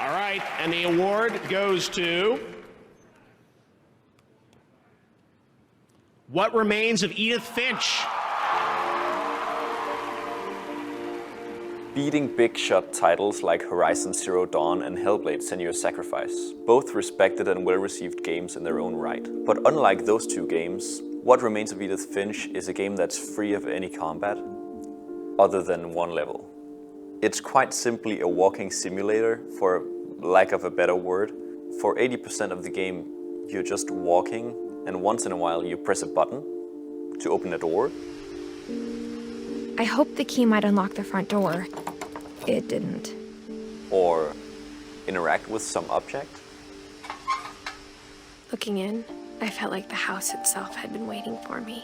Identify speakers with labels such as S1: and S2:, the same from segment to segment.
S1: All right, and the award goes to What Remains of Edith Finch.
S2: Beating big-shot titles like Horizon Zero Dawn and Hellblade: Senua's Sacrifice, both respected and well-received games in their own right. But unlike those two games, What Remains of Edith Finch is a game that's free of any combat, other than one level. It's quite simply a walking simulator, for lack of a better word. For 80% of the game, you're just walking, and once in a while you press a button to open a door.
S3: I hoped the key might unlock the front door. It didn't.
S2: Or interact with some object.
S3: Looking in, I felt like the house itself had been waiting for me.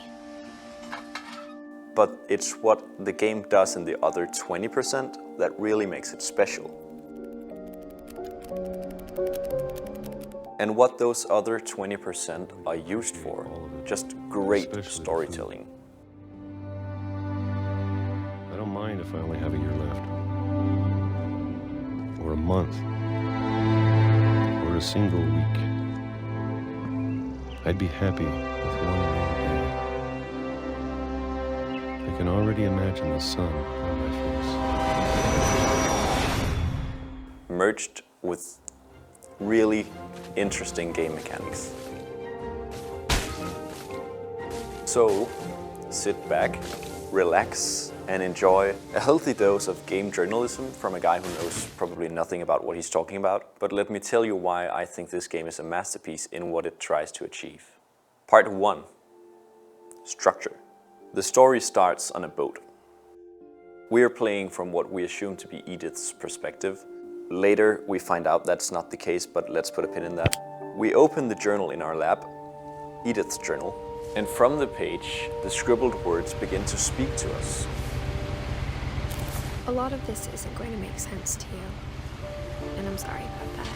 S2: But it's what the game does in the other 20% that really makes it special. And what those other 20% are used for, just great storytelling.
S4: I don't mind if I only have a year left. Or a month. Or a single week. I'd be happy with one more day. I can already imagine the sun on my face.
S2: Merged with really interesting game mechanics. So, sit back, relax, and enjoy a healthy dose of game journalism from a guy who knows probably nothing about what he's talking about. But let me tell you why I think this game is a masterpiece in what it tries to achieve. Part 1. Structure. The story starts on a boat. We are playing from what we assume to be Edith's perspective. Later we find out that's not the case, but let's put a pin in that. We open the journal in our lap, Edith's journal, and from the page, the scribbled words begin to speak to us.
S3: A lot of this isn't going to make sense to you, and I'm sorry about that.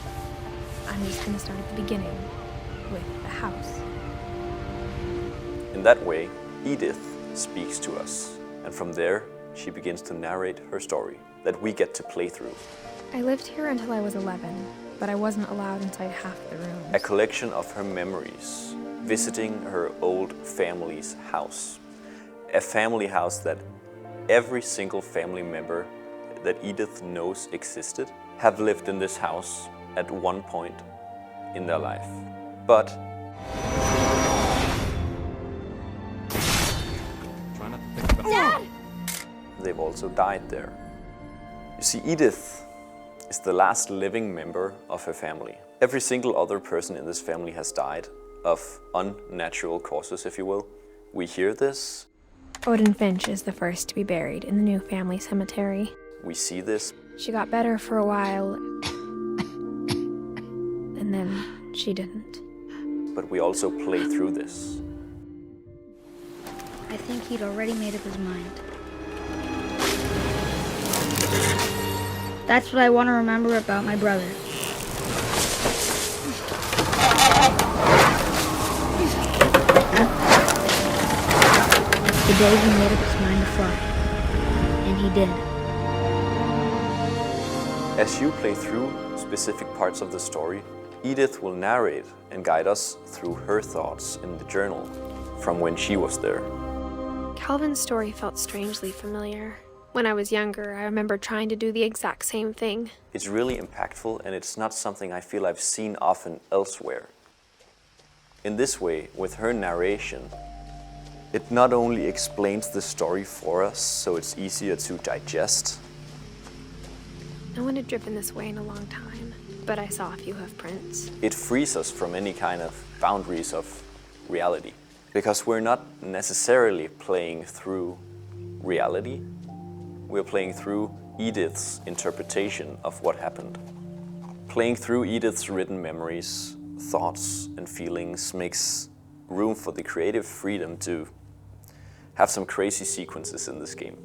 S3: I'm just going to start at the beginning, with the house.
S2: In that way, Edith speaks to us, and from there, she begins to narrate her story that we get to play through.
S3: I lived here until I was 11, but I wasn't allowed inside half the rooms.
S2: A collection of her memories, visiting her old family's house. A family house that every single family member that Edith knows existed have lived in this house at one point in their life. But
S3: Dad!
S2: they've also died there. You see, Edith is the last living member of her family. Every single other person in this family has died of unnatural causes, if you will. We hear this.
S3: Odin Finch is the first to be buried in the new family cemetery.
S2: We see this.
S3: She got better for a while, and then she didn't.
S2: But we also play through this.
S5: I think he'd already made up his mind. That's what I want to remember about my brother. The day he made up his mind to fly. And he did.
S2: As you play through specific parts of the story, Edith will narrate and guide us through her thoughts in the journal from when she was there.
S3: Calvin's story felt strangely familiar. When I was younger, I remember trying to do the exact same thing.
S2: It's really impactful, and it's not something I feel I've seen often elsewhere. In this way, with her narration, it not only explains the story for us so it's easier to digest.
S3: No one had driven this way in a long time, but I saw a few hoof prints.
S2: It frees us from any kind of boundaries of reality, because we're not necessarily playing through reality. We're playing through Edith's interpretation of what happened. Playing through Edith's written memories, thoughts, and feelings makes room for the creative freedom to have some crazy sequences in this game.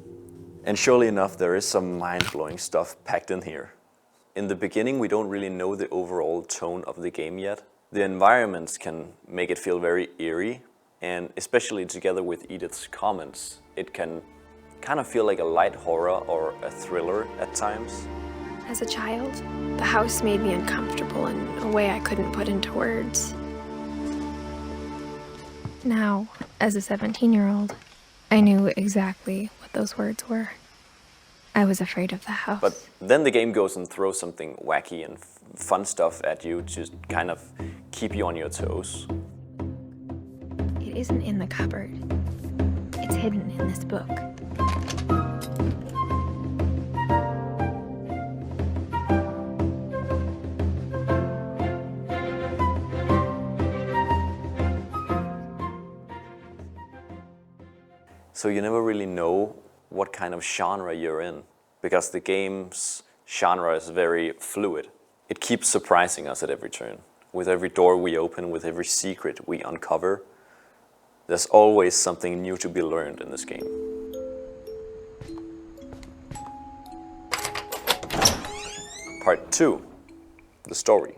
S2: And surely enough, there is some mind-blowing stuff packed in here. In the beginning, we don't really know the overall tone of the game yet. The environments can make it feel very eerie, and especially together with Edith's comments, it can kind of feel like a light horror or a thriller at times.
S3: As a child, the house made me uncomfortable in a way I couldn't put into words. Now, as a 17-year-old, I knew exactly what those words were. I was afraid of the house.
S2: But then the game goes and throws something wacky and fun stuff at you to kind of keep you on your toes.
S3: It isn't in the cupboard. It's hidden in this book.
S2: So you never really know what kind of genre you're in, because the game's genre is very fluid. It keeps surprising us at every turn. With every door we open, with every secret we uncover, there's always something new to be learned in this game. Part 2, the story.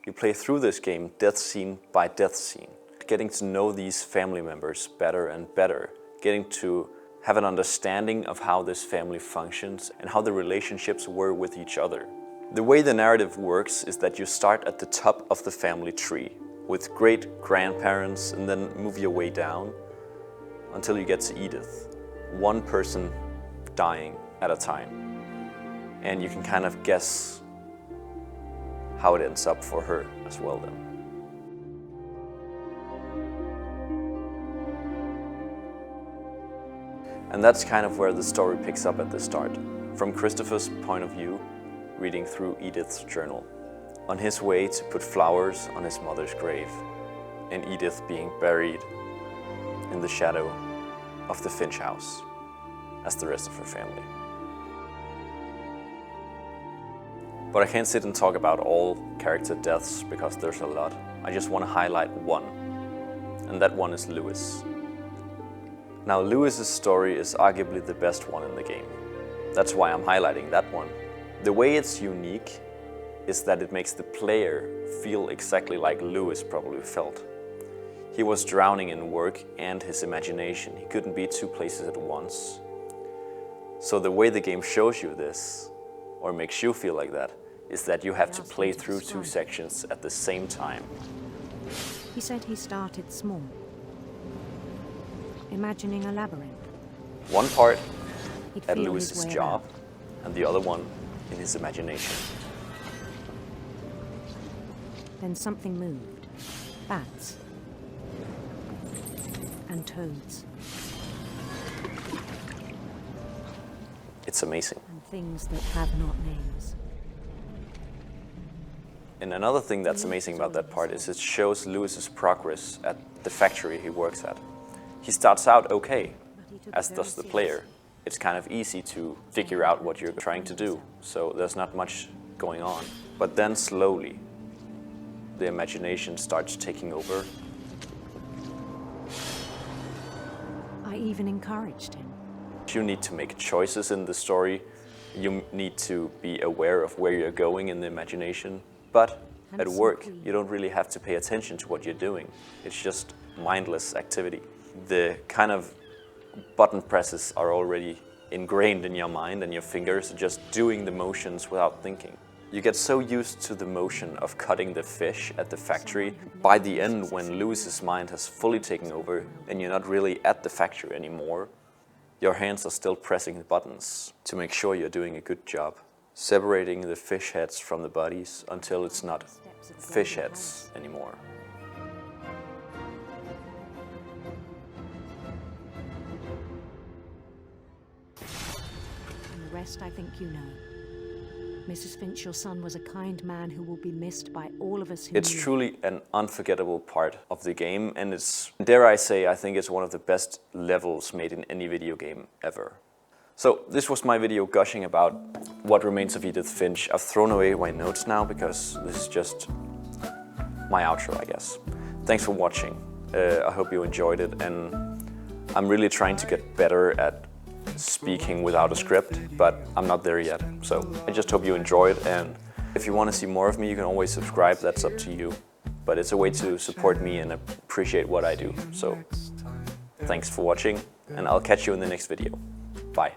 S2: You play through this game death scene by death scene, getting to know these family members better and better, getting to have an understanding of how this family functions and how the relationships were with each other. The way the narrative works is that you start at the top of the family tree with great-grandparents and then move your way down until you get to Edith, one person dying at a time. And you can kind of guess how it ends up for her as well then. And that's kind of where the story picks up at the start. From Christopher's point of view, reading through Edith's journal, on his way to put flowers on his mother's grave, and Edith being buried in the shadow of the Finch house, as the rest of her family. But I can't sit and talk about all character deaths because there's a lot. I just want to highlight one, and that one is Louis. Now, Louis's story is arguably the best one in the game. That's why I'm highlighting that one. The way it's unique is that it makes the player feel exactly like Louis probably felt. He was drowning in work and his imagination. He couldn't be two places at once. So the way the game shows you this, or makes you feel like that, is that you have to play through two sections at the same time.
S6: He said he started small, imagining a labyrinth.
S2: One part
S6: He'd
S2: at
S6: feel
S2: Louis's
S6: his way
S2: job,
S6: around.
S2: and the other one in his imagination.
S6: Then something moved. Bats. And toads.
S2: It's amazing.
S6: And things that have not names.
S2: And another thing that's amazing about that part is it shows Louis's progress at the factory he works at. He starts out okay, as does the player. It's kind of easy to figure out what you're trying to do, so there's not much going on. But then slowly, the imagination starts taking over.
S6: I even encouraged him.
S2: You need to make choices in the story. You need to be aware of where you're going in the imagination. But at work, you don't really have to pay attention to what you're doing. It's just mindless activity. The kind of button presses are already ingrained in your mind, and your fingers are just doing the motions without thinking. You get so used to the motion of cutting the fish at the factory. By the end, when Louis's mind has fully taken over and you're not really at the factory anymore, your hands are still pressing the buttons to make sure you're doing a good job, separating the fish heads from the bodies until it's not fish heads anymore.
S6: And the rest I think you know. Mrs. Finch, your son was a kind man who will be missed by all of us who
S2: It's
S6: knew.
S2: truly an unforgettable part of the game, and it's, dare I say, I think it's one of the best levels made in any video game ever. So this was my video gushing about What Remains of Edith Finch. I've thrown away my notes now because this is just my outro, I guess. Thanks for watching. I hope you enjoyed it, and I'm really trying to get better at speaking without a script, but I'm not there yet. So I just hope you enjoyed, and if you want to see more of me, you can always subscribe. That's up to you. But it's a way to support me and appreciate what I do. So thanks for watching, and I'll catch you in the next video. Bye.